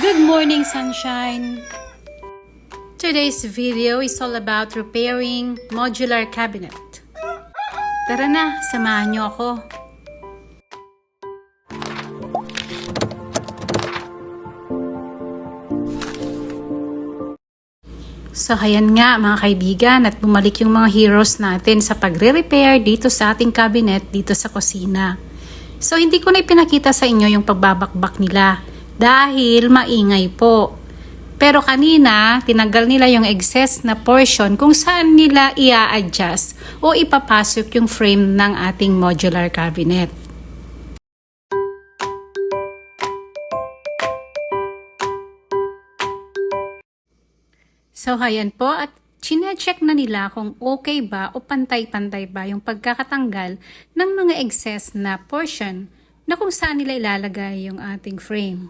Good morning, sunshine! Today's video is all about repairing modular cabinet. Tara na, samahan niyo ako. So, ayan nga mga kaibigan, at bumalik yung mga heroes natin sa pagre-repair dito sa ating cabinet dito sa kusina. So, hindi ko na ipinakita sa inyo yung pagbabakbak nila dahil maingay po. Pero kanina, tinanggal nila yung excess na portion kung saan nila i-adjust o ipapasok yung frame ng ating modular cabinet. So, ayan po, at chine-check na nila kung okay ba o pantay-pantay ba yung pagkakatanggal ng mga excess na portion na kung saan nila ilalagay yung ating frame.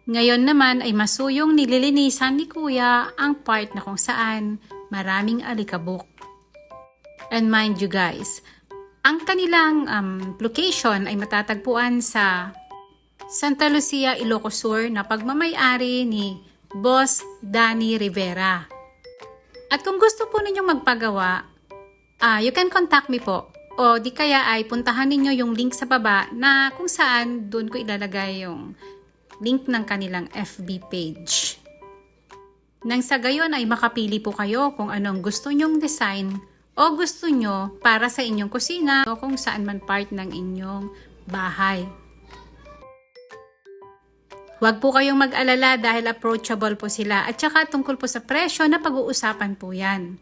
Ngayon naman ay masuyong nililinisan ni Kuya ang part na kung saan maraming alikabok. And mind you guys, ang kanilang location ay matatagpuan sa Santa Lucia, Ilocos Sur na pagmamay-ari ni Boss Danny Rivera. At kung gusto po ninyong magpagawa, you can contact me po. O di kaya ay puntahan ninyo yung link sa baba na kung saan doon ko ilalagay yung link ng kanilang FB page. Nang sa gayon ay makapili po kayo kung anong gusto nyong design o gusto nyo para sa inyong kusina o kung saan man part ng inyong bahay. Huwag po kayong mag-alala dahil approachable po sila at saka tungkol po sa presyo na pag-uusapan po yan.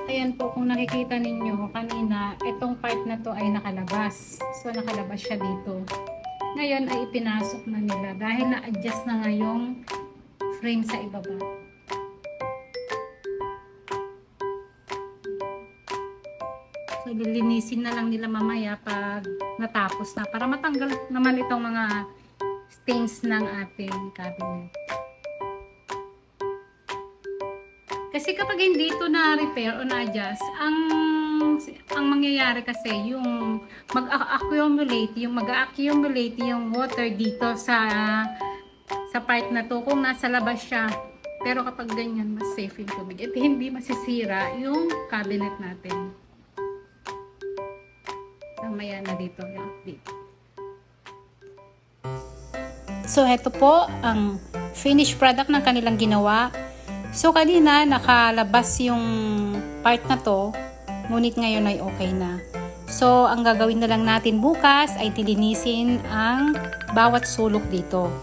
Ayan po, kung nakikita ninyo kanina, itong part na to ay nakalabas. So, nakalabas siya dito. Ngayon ay ipinasok na nila dahil na-adjust na nga yung frame sa ibaba. So, lilinisin na lang nila mamaya pag natapos na para matanggal naman itong mga stains ng ating cabinet. Kasi kapag hindi ito na-repair o na-adjust, ang mangyayari kasi yung mag-accumulate yung water dito sa part na to kung nasa labas siya. Pero kapag ganyan, mas safe yung tubig. At hindi masisira yung cabinet natin. Mamaya na dito yung update. So, heto po ang finished product ng kanilang ginawa. So, kanina nakalabas yung part na to, ngunit ngayon ay okay na. So, ang gagawin na lang natin bukas ay dilinisin ang bawat sulok dito.